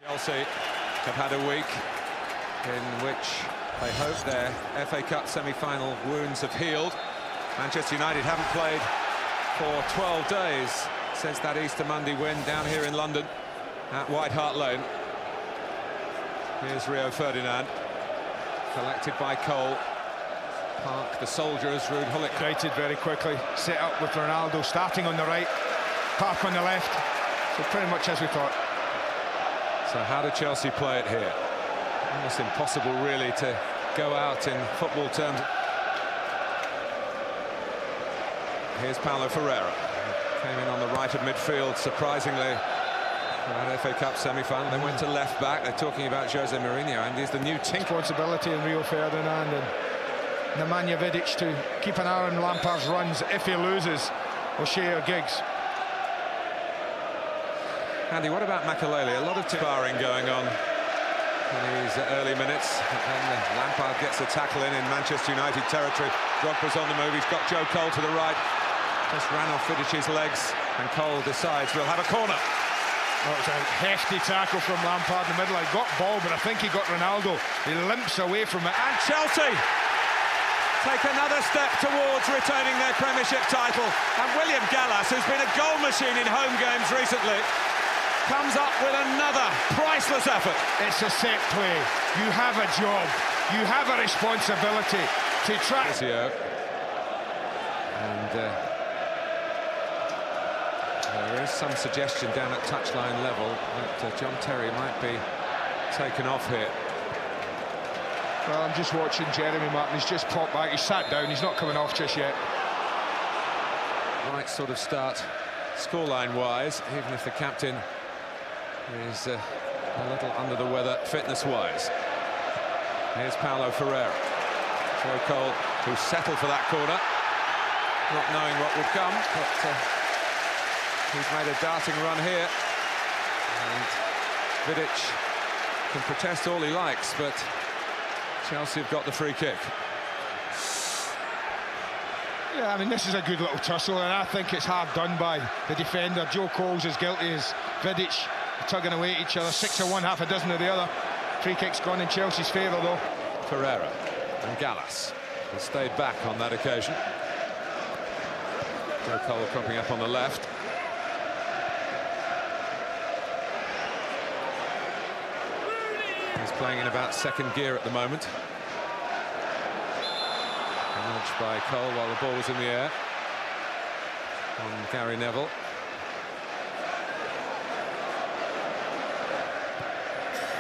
Chelsea have had a week in which they hope their FA Cup semi-final wounds have healed. Manchester United haven't played for 12 days since that Easter Monday win down here in London at White Hart Lane. Here's Rio Ferdinand, collected by Cole. Park, the soldiers, Ruud Gullit. Created very quickly, set up with Ronaldo starting on the right, Park on the left. So pretty much as we thought. So how did Chelsea play it here? Almost impossible really to go out in football terms. Here's Paulo Ferreira. Came in on the right of midfield, surprisingly, for that FA Cup semi-final. They went to left back. They're talking about Jose Mourinho, and he's the new team. Responsibility in Rio Ferdinand and Nemanja Vidic to keep an eye on Lampard's runs. If he loses, we'll share gigs. Andy, what about Makelele? A lot of sparring going on in these early minutes. And then Lampard gets a tackle in Manchester United territory. Drogba's on the move. He's got Joe Cole to the right. Just ran off Vidic's legs, and Cole decides we'll have a corner. Oh, it's a hefty tackle from Lampard in the middle. He got ball, but I think he got Ronaldo. He limps away from it. And Chelsea take another step towards retaining their Premiership title. And William Gallas, who's been a goal machine in home games recently, comes up with another priceless effort. It's a set play. You have a job. You have a responsibility to track. And there is some suggestion down at touchline level that John Terry might be taken off here. Well, I'm just watching Jeremy Martin. He's just popped back. He's sat down. He's not coming off just yet. Right sort of start scoreline-wise, even if the captain is a little under the weather fitness-wise. Here's Paulo Ferreira. Joe Cole, who settled for that corner, not knowing what would come, but he's made a darting run here. And Vidic can protest all he likes, but Chelsea have got the free kick. Yeah, I mean, this is a good little tussle, and I think it's hard done by the defender. Joe Cole's as guilty as Vidic, tugging away at each other. 6 of one, half a dozen of the other. Free kick's gone in Chelsea's favour, though. Ferreira and Gallas has stayed back on that occasion. Joe Cole cropping up on the left. He's playing in about second gear at the moment. Managed by Cole while the ball was in the air on Gary Neville.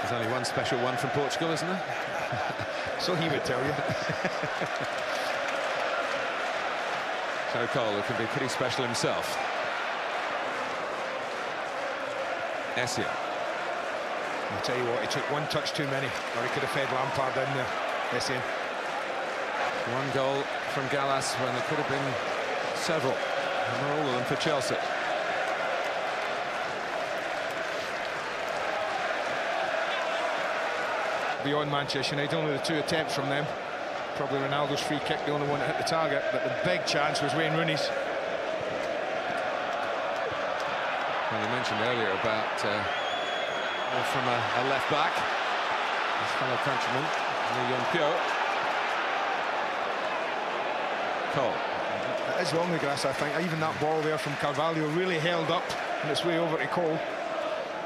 There's only one special one from Portugal, isn't there? So he would tell you. Joe Cole, who can be pretty special himself. Este. I'll tell you what, he took one touch too many, or he could have fed Lampard in there. Este. One goal from Gallas when there could have been several, and not all of them for Chelsea. Beyond Manchester United, only the 2 attempts from them. Probably Ronaldo's free kick, the only one that hit the target, but the big chance was Wayne Rooney's. Well, you mentioned earlier about from a left back, his fellow countryman, Lee Yong-pyo. Cole. It is long the grass, I think. Even that ball there from Carvalho really held up on its way over to Cole.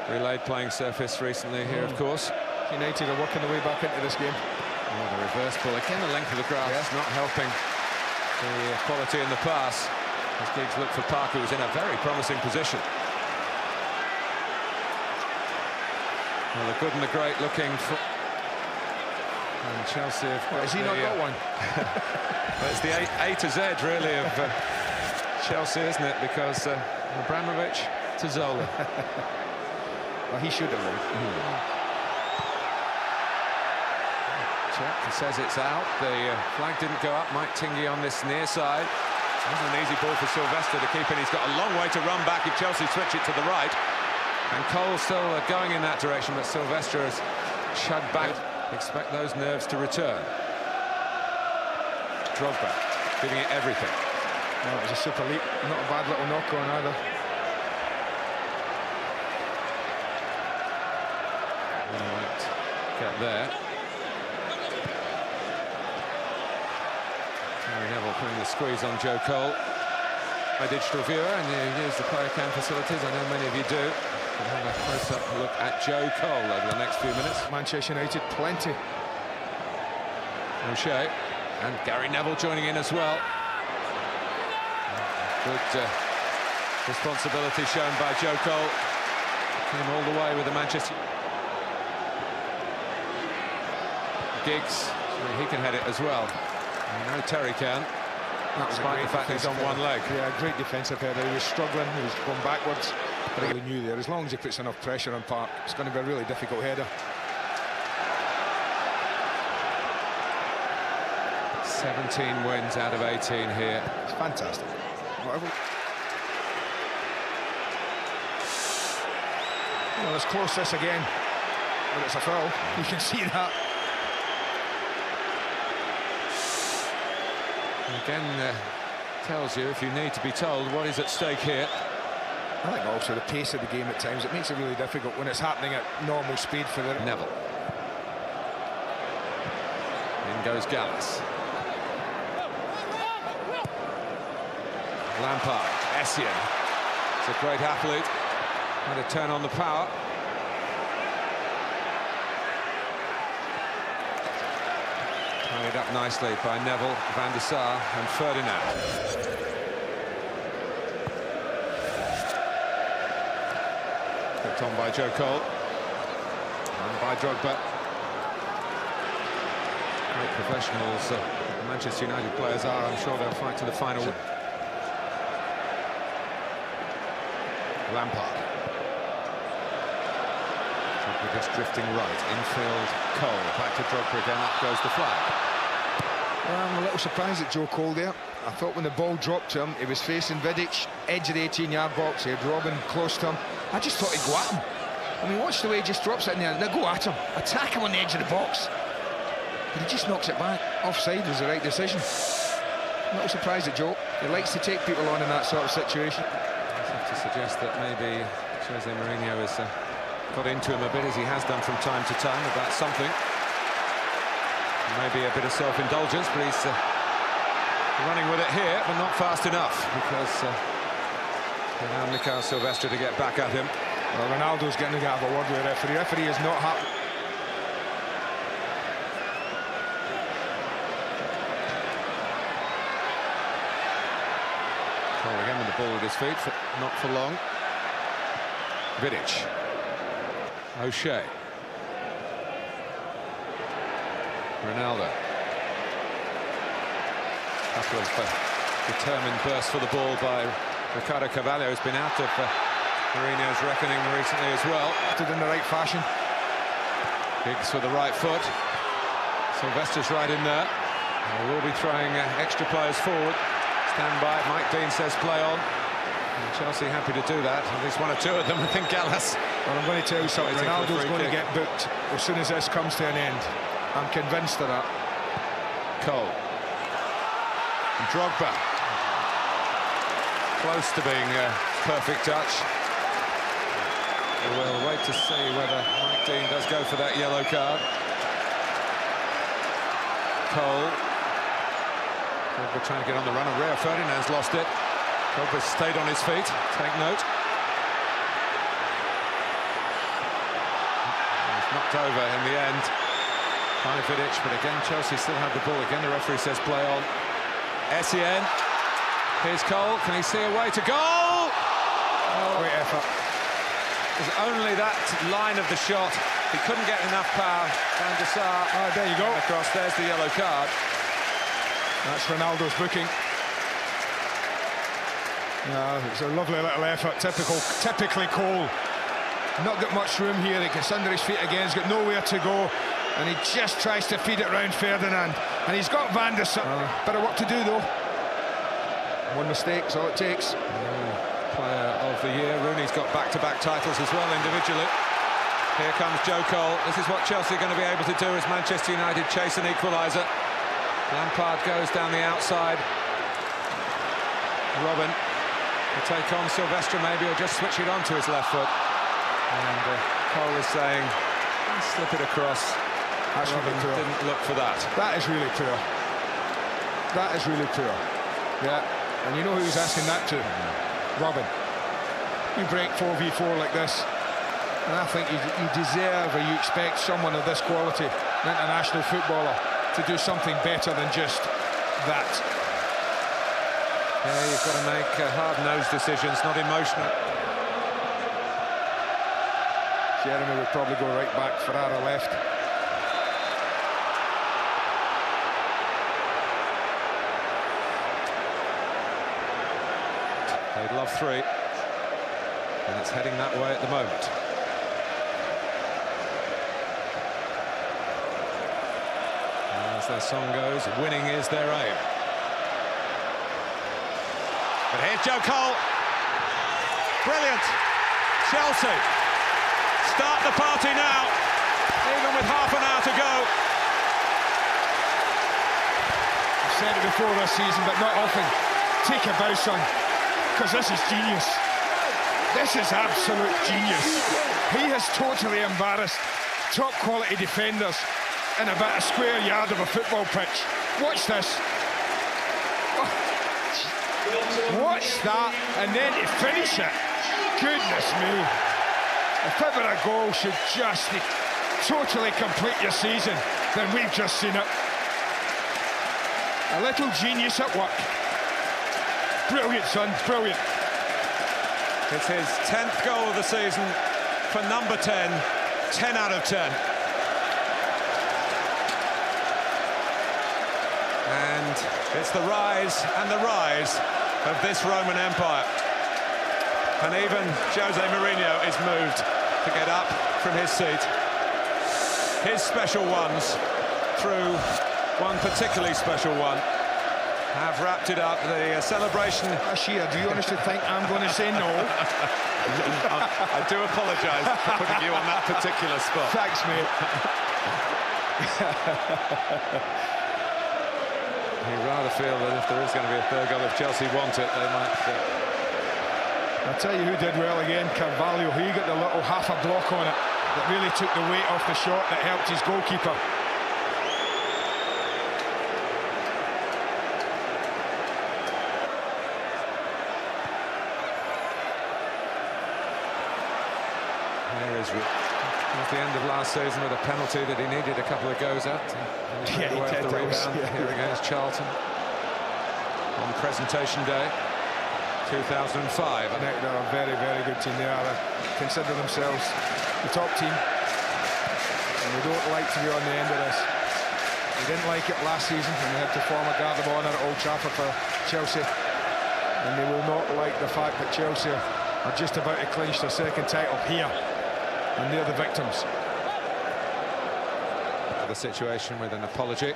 Relayed playing surface recently here, of course. United are working their way back into this game. Oh, the reverse ball. Again, the length of the grass is not helping the quality in the pass. As Giggs looked for Parker, who's in a very promising position. Well, the good and the great looking for... And Chelsea have... Well, has he not got one? Well, it's the A to Z, really, of Chelsea, isn't it? Because Abramovich to Zola. Well, he should have won. Check says it's out. The flag didn't go up. Mike Tingy on this near side. It wasn't an easy ball for Sylvester to keep in. He's got a long way to run back if Chelsea switch it to the right. And Cole still going in that direction, but Sylvester has chugged back. Expect those nerves to return. Drogba giving it everything. No, it was a super leap. Not a bad little knock on either. get there. Gary Neville putting the squeeze on Joe Cole. My digital viewer, and you use the player cam facilities, I know many of you do. We'll have a close-up look at Joe Cole over the next few minutes. Manchester United, plenty. O'Shea and Gary Neville joining in as well. Good responsibility shown by Joe Cole. Came all the way with the Manchester. Giggs, he can head it as well. I know Terry can. Despite the fact he's on one leg. Yeah, great defensive header. He was struggling, he was going backwards. But he knew there, as long as he puts enough pressure on Park, it's going to be a really difficult header. 17 wins out of 18 here. It's fantastic. Whatever. Well, let's close this again. But it's a foul. You can see that. Again, tells you, if you need to be told, what is at stake here. I think also the pace of the game at times, it makes it really difficult when it's happening at normal speed for the... Neville. In goes Gallas. Lampard, Essien. It's a great athlete. Had to turn on the power. Tied up nicely by Neville, Van der Sar and Ferdinand. Picked on by Joe Cole. And by Drogba. Great professionals, the Manchester United players are. I'm sure they'll fight to the final. Lampard. Drogba just drifting right. Infield, Cole. Back to Drogba again. Up goes the flag. Well, I'm a little surprised at Joe Cole there. I thought when the ball dropped to him, he was facing Vidic, edge of the 18-yard box. He had Robin close to him. I just thought he'd go at him. I mean, watch the way he just drops it in there. Now go at him. Attack him on the edge of the box. But he just knocks it back. Offside was the right decision. I'm a little surprised at Joe. He likes to take people on in that sort of situation. I have to suggest that maybe Jose Mourinho has got into him a bit, as he has done from time to time, about something. Maybe a bit of self-indulgence, but he's running with it here, but not fast enough, because they allowed Mikel Silvestre to get back at him. Well, Ronaldo's getting to have a word with the referee. The referee is not happy. Cole again with the ball at his feet, not for long. Vidic. O'Shea. Ronaldo. Couple of determined bursts for the ball by Ricardo Carvalho, who's been out of Mourinho's reckoning recently as well. Acted in the right fashion. Giggs with the right foot. Sylvester's right in there. We'll be throwing extra players forward. Stand by. Mike Dean says play on. And Chelsea happy to do that. At least one or two of them. I think Gallas. Well, I'm going to tell you something. Ronaldo's going to get booked as soon as this comes to an end. I'm convinced of that. Cole. And Drogba. Close to being a perfect touch. We'll wait to see whether Mike Dean does go for that yellow card. Cole. Drogba trying to get on the run, and Rio Ferdinand's lost it. Drogba stayed on his feet. Take note. He's knocked over in the end by Vidic, but again Chelsea still have the ball. Again the referee says play on. Essien. Here's Cole. Can he see a way to goal? Oh, great effort. It was only that line of the shot. He couldn't get enough power. Van der Sar. Oh, there you go. Across. There's the yellow card. That's Ronaldo's booking. Yeah, it's a lovely little effort. Typically Cole. Not got much room here. He gets under his feet again. He's got nowhere to go. And he just tries to feed it round Ferdinand. And he's got Van der Sar. Bit of work to do, though. One mistake's all it takes. Player of the year. Rooney's got back-to-back titles as well individually. Here comes Joe Cole. This is what Chelsea are going to be able to do as Manchester United chase an equaliser. Lampard goes down the outside. Robin will take on Silvestre maybe, or just switch it on to his left foot. And Cole is saying, slip it across. That's really poor. Didn't look for that. That is really poor. That is really poor. Yeah, and you know who he's asking that to? Robin. You break 4v4 like this, and I think you deserve, or you expect someone of this quality, an international footballer, to do something better than just that. Yeah, you've got to make hard-nosed decisions, not emotional. Jeremy would probably go right back, Ferrara left. They'd love 3, and it's heading that way at the moment. As their song goes, winning is their aim. But here's Joe Cole. Brilliant. Chelsea start the party now, even with half an hour to go. I've said it before this season, but not often. Take a bow, son, because this is genius. This is absolute genius. He has totally embarrassed top quality defenders in about a square yard of a football pitch. Watch this. Oh. Watch that, and then to finish it. Goodness me. If ever a goal should just totally complete your season, then we've just seen it. A little genius at work. Brilliant, son, brilliant. It's his 10th goal of the season for number 10, 10 out of 10. And it's the rise and the rise of this Roman Empire. And even Jose Mourinho is moved to get up from his seat. His special ones, through one particularly special one, have wrapped it up. The celebration. Ashia, do you honestly think I'm going to say no? I do apologise for putting you on that particular spot. Thanks, mate. You'd rather feel that if there is going to be a third goal, if Chelsea want it, they might... I'll tell you who did well again, Carvalho. He got the little half a block on it that really took the weight off the shot that helped his goalkeeper. There is at the end of last season with a penalty that he needed a couple of goes at. Yeah, he did. The rebound here against Charlton on presentation day 2005. They're a very, very good team. They are. Consider themselves the top team, and they don't like to be on the end of this. They didn't like it last season when they had to form a guard of honour at Old Trafford for Chelsea, and they will not like the fact that Chelsea are just about to clinch their second title here, and they're the victims. The situation with an apology.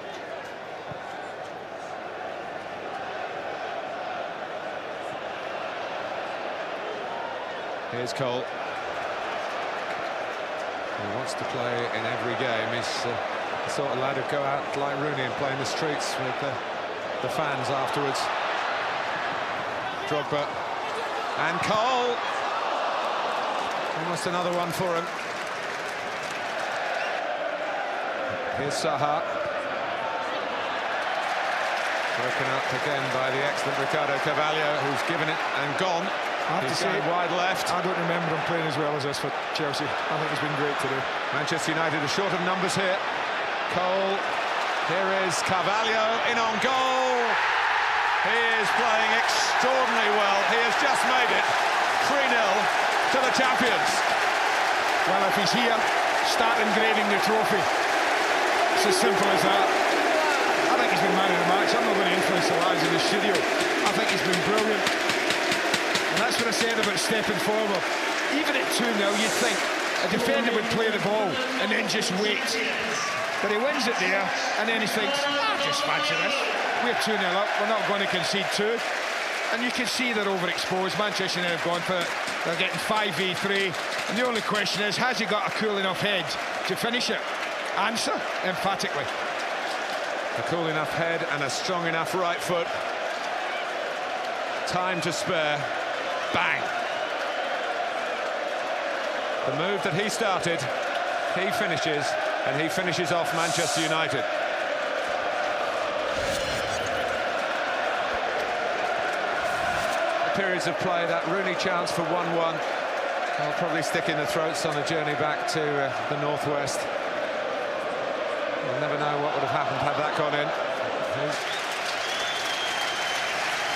Here's Cole. He wants to play in every game. He's the sort of lad who'd go out like Rooney and play in the streets with the fans afterwards. Drogba and Cole. Almost another one for him. Here's Saha. Broken up again by the excellent Ricardo Carvalho, who's given it and gone. I have to say, wide left. I don't remember him playing as well as this for Chelsea. I think he's been great today. Manchester United are short of numbers here. Cole. Here is Carvalho in on goal. He is playing extraordinarily well. He has just made it 3-0 to the champions. Well, if he's here, start engraving the trophy. It's as simple as that. I think he's been man of the match. I'm not going to influence the lads in the studio. I think he's been brilliant. And that's what I said about stepping forward. Even at 2-0, you'd think a defender would play the ball and then just wait. But he wins it there, and then he thinks, just fancy this. We're 2-0 up, we're not going to concede 2. And you can see they're overexposed. Manchester United have gone for it. They're getting 5v3. And the only question is, has he got a cool enough head to finish it? Answer, emphatically. A cool enough head and a strong enough right foot. Time to spare. Bang! The move that he started, he finishes, and he finishes off Manchester United. Periods of play, that Rooney chance for 1-1. I'll probably stick in the throats on the journey back to the northwest. We'll never know what would have happened had that gone in.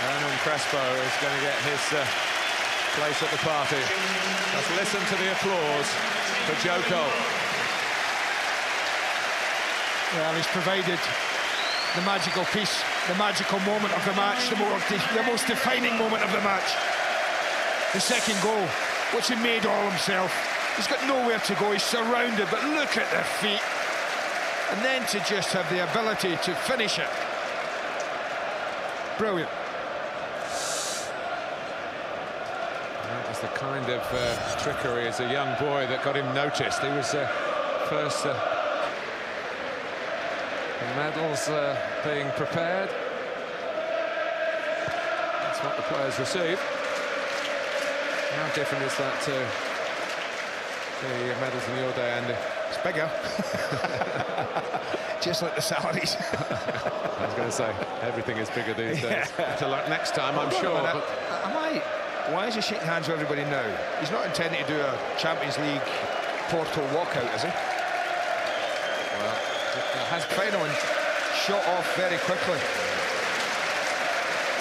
Hernan Crespo is going to get his place at the party. Let's listen to the applause for Joe Cole. Well, he's provided the magical piece, the magical moment of the match, the most defining moment of the match. The second goal, which he made all himself. He's got nowhere to go, he's surrounded, but look at the feet. And then to just have the ability to finish it. Brilliant. That was the kind of trickery as a young boy that got him noticed. He was first... The medals being prepared. That's what the players receive. How different is that to the medals in your day, Andy? It's bigger. Just like the salaries. I was going to say, everything is bigger these days. To like next time, I'm sure. But... Why is he shaking hands with everybody now? He's not intending to do a Champions League Porto walkout, is he? Well, has final and shot off very quickly.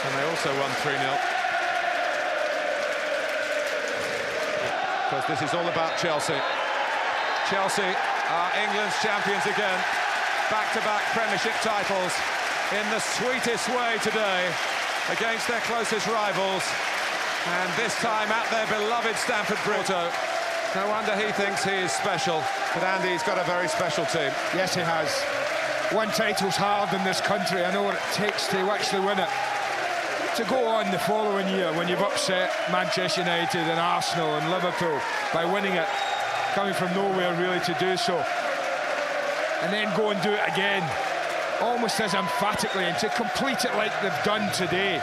And they also won 3-0. Because this is all about Chelsea. Chelsea are England's champions again. Back-to-back Premiership titles in the sweetest way today against their closest rivals. And this time at their beloved Stamford Bridge. No wonder he thinks he is special. But Andy's got a very special team. Yes, he has. One title's hard in this country. I know what it takes to actually win it. To go on the following year when you've upset Manchester United and Arsenal and Liverpool by winning it, coming from nowhere really to do so, and then go and do it again, almost as emphatically, and to complete it like they've done today.